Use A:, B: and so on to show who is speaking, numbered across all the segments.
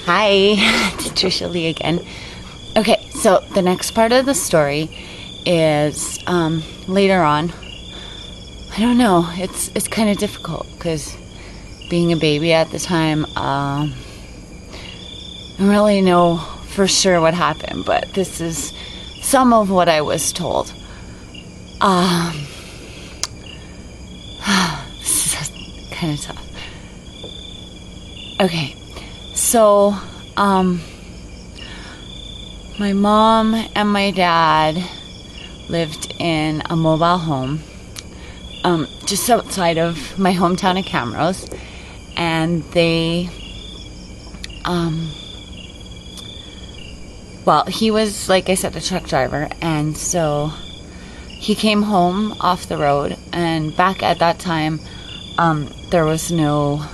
A: Hi, it's Trisha Lee again. Okay, so the next part of the story is later on. I don't know. It's kind of difficult because being a baby at the time, I don't really know for sure what happened, but this is some of what I was told. This is kind of tough. Okay, so my mom and my dad lived in a mobile home just outside of my hometown of Camrose, and they well, he was, like I said, a truck driver, and so he came home off the road, and back at that time there was no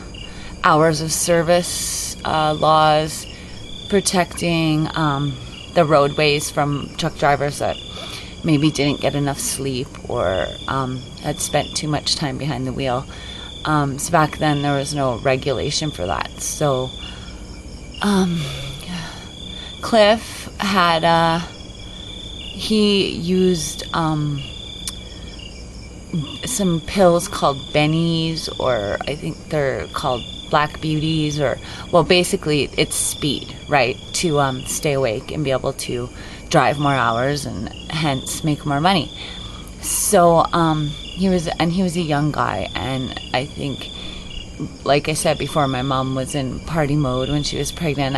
A: hours of service laws protecting the roadways from truck drivers that maybe didn't get enough sleep or had spent too much time behind the wheel. So back then there was no regulation for that. So Cliff had he used some pills called bennies, or I think they're called black beauties, or well, basically it's speed, right, to stay awake and be able to drive more hours and hence make more money. So he was a young guy, and I think, like I said before, my mom was in party mode when she was pregnant,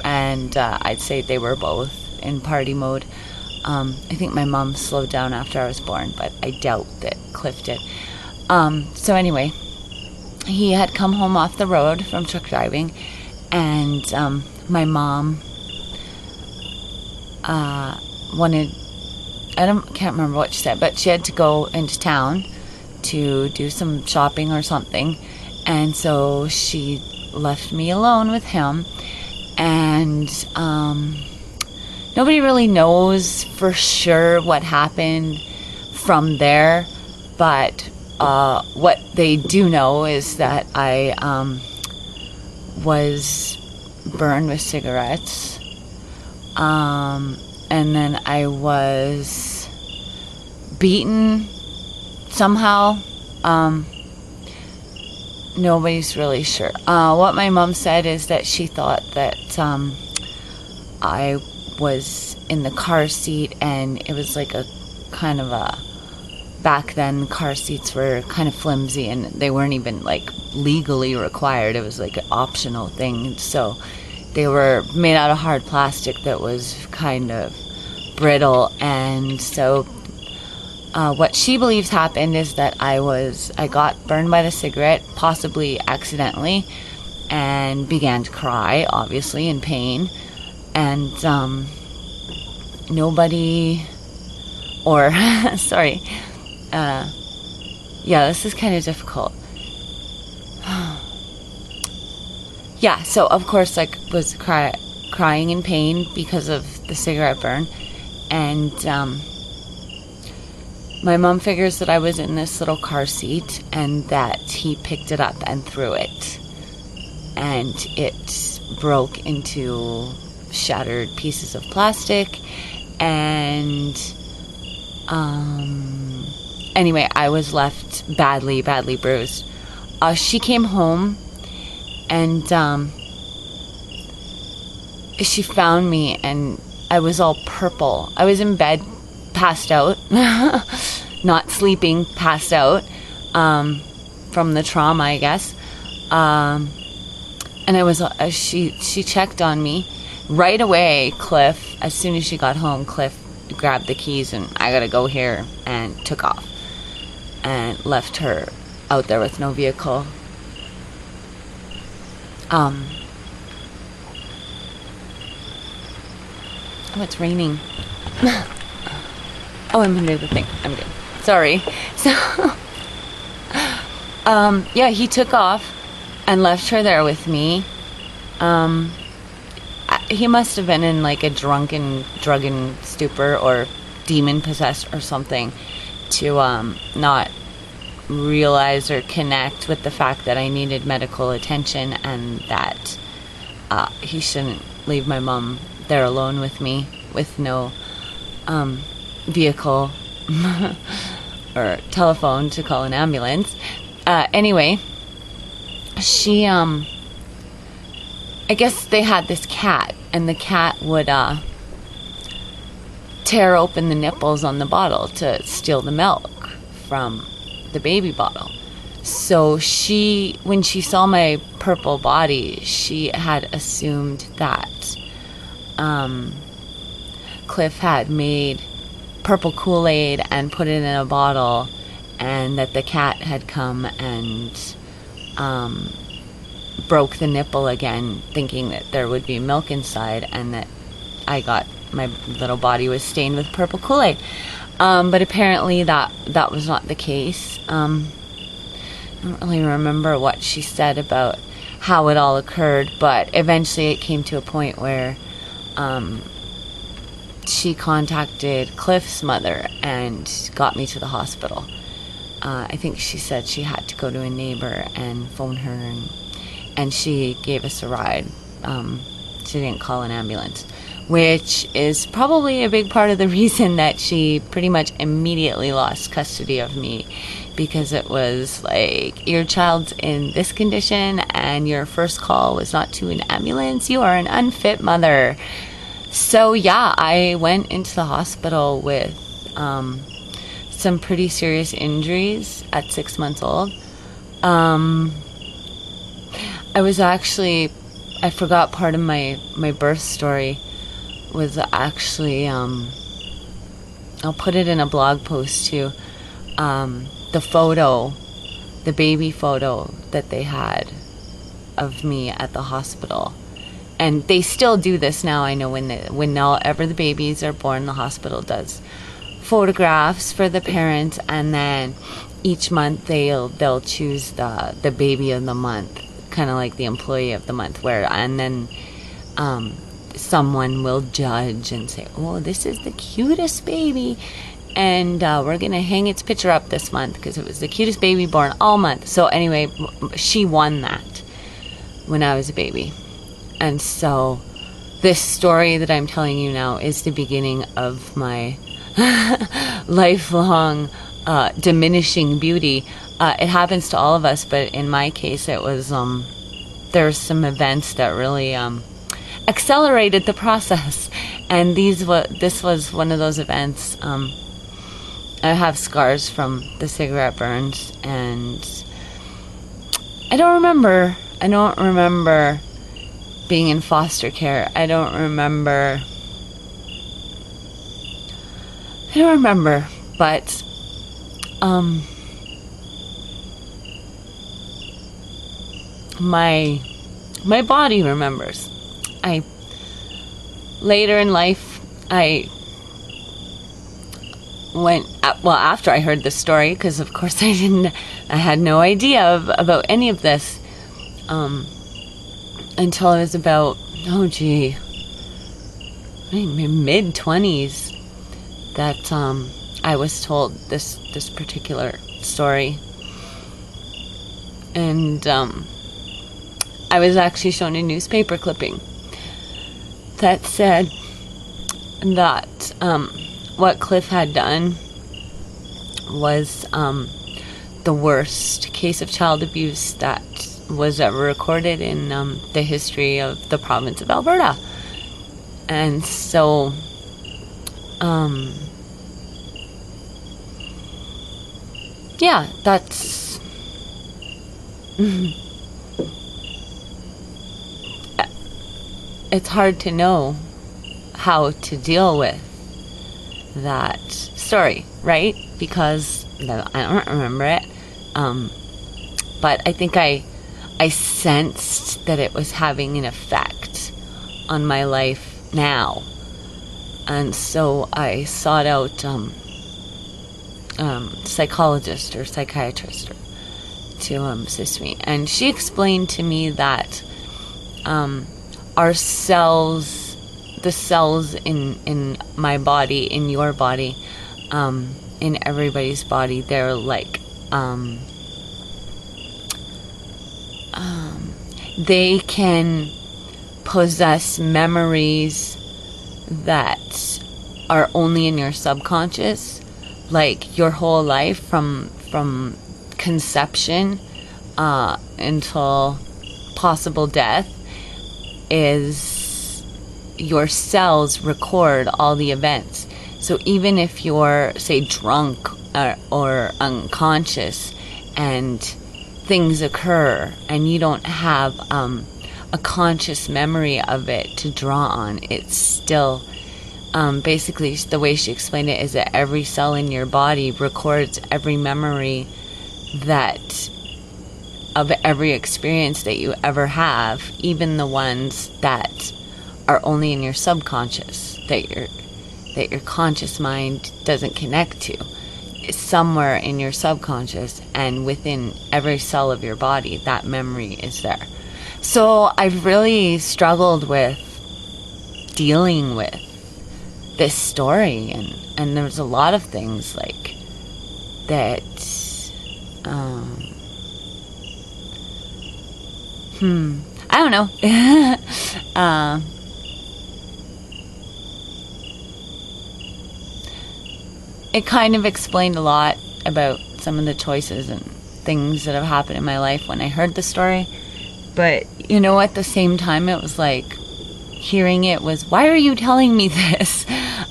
A: and I'd say they were both in party mode. I think my mom slowed down after I was born, but I doubt that Cliff did. So anyway, he had come home off the road from truck driving, and my mom can't remember what she said, but she had to go into town to do some shopping or something, and so she left me alone with him, and nobody really knows for sure what happened from there, but what they do know is that I was burned with cigarettes, and then I was beaten somehow. Nobody's really sure. What my mom said is that she thought that I was in the car seat, and it was like a kind of a, back then car seats were kind of flimsy and they weren't even like legally required. It was like an optional thing, so they were made out of hard plastic that was kind of brittle. And so what she believes happened is that I got burned by the cigarette, possibly accidentally, and began to cry, obviously in pain, and nobody, or sorry, yeah, this is kind of difficult. Yeah, so of course, like, was crying in pain because of the cigarette burn, and my mom figures that I was in this little car seat and that he picked it up and threw it, and it broke into shattered pieces of plastic, and anyway, I was left badly bruised. She came home, and she found me, and I was all purple. I was in bed, passed out, not sleeping, passed out, from the trauma, I guess. And I was, she checked on me right away. Cliff, as soon as she got home, Cliff grabbed the keys and I gotta go here, and took off and left her out there with no vehicle. Oh, it's raining. Oh, I'm under the thing. I'm good. Sorry. So, yeah, he took off and left her there with me. He must have been in like a drunken stupor or demon possessed or something to not realize or connect with the fact that I needed medical attention, and that he shouldn't leave my mom there alone with me with no vehicle or telephone to call an ambulance. Anyway, she, I guess they had this cat, and the cat would tear open the nipples on the bottle to steal the milk from the baby bottle. So when she saw my purple body, she had assumed that Cliff had made purple Kool-Aid and put it in a bottle, and that the cat had come and broke the nipple again, thinking that there would be milk inside, and that my little body was stained with purple Kool-Aid. But apparently that was not the case. I don't really remember what she said about how it all occurred, but eventually it came to a point where she contacted Cliff's mother and got me to the hospital. I think she said she had to go to a neighbor and phone her, and she gave us a ride. She didn't call an ambulance, which is probably a big part of the reason that she pretty much immediately lost custody of me, because it was like, your child's in this condition and your first call was not to an ambulance. You are an unfit mother. So yeah, I went into the hospital with some pretty serious injuries at 6 months old. I forgot part of my birth story was actually, I'll put it in a blog post too, the baby photo that they had of me at the hospital. And they still do this now. I know whenever the babies are born, the hospital does photographs for the parents, and then each month they'll choose the baby of the month, kind of like the employee of the month, and then someone will judge and say, oh, this is the cutest baby, and we're gonna hang its picture up this month because it was the cutest baby born all month. So anyway, she won that when I was a baby. And so this story that I'm telling you now is the beginning of my lifelong diminishing beauty. It happens to all of us, but in my case it was there's some events that really accelerated the process, and this was one of those events. I have scars from the cigarette burns, and I don't remember being in foster care. I don't remember, but my body remembers. Later in life, after I heard the story, because of course I had no idea about any of this, until I was about, mid-20s, that I was told this particular story. And I was actually shown a newspaper clipping that said that what Cliff had done was the worst case of child abuse that was ever recorded in the history of the province of Alberta. And so yeah, that's it's hard to know how to deal with that story, right? Because I don't remember it, but I think I sensed that it was having an effect on my life now, and so I sought out psychologist or psychiatrist to assist me, and she explained to me that our cells, the cells in my body, in your body, in everybody's body, they're like they can possess memories that are only in your subconscious, like your whole life from conception until possible death, is your cells record all the events. So even if you're, say, drunk or unconscious and things occur and you don't have a conscious memory of it to draw on, it's still basically the way she explained it is that every cell in your body records every memory that of every experience that you ever have, even the ones that are only in your subconscious, that your conscious mind doesn't connect to. Somewhere in your subconscious and within every cell of your body, that memory is there. So I've really struggled with dealing with this story, and there's a lot of things like that I don't know. It kind of explained a lot about some of the choices and things that have happened in my life when I heard the story. But, you know, at the same time, it was like, hearing it was, why are you telling me this?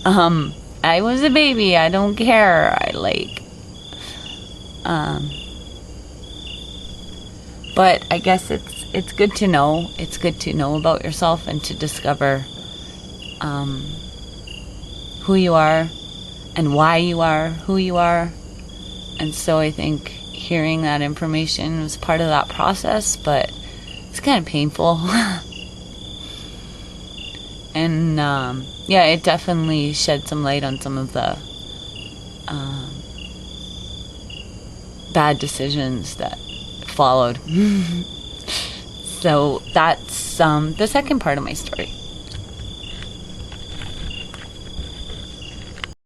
A: I was a baby. I don't care. But I guess it's good to know. It's good to know about yourself and to discover who you are and why you are who you are. And so I think hearing that information was part of that process, but it's kind of painful. And yeah, it definitely shed some light on some of the bad decisions that followed. So that's the second part of my story.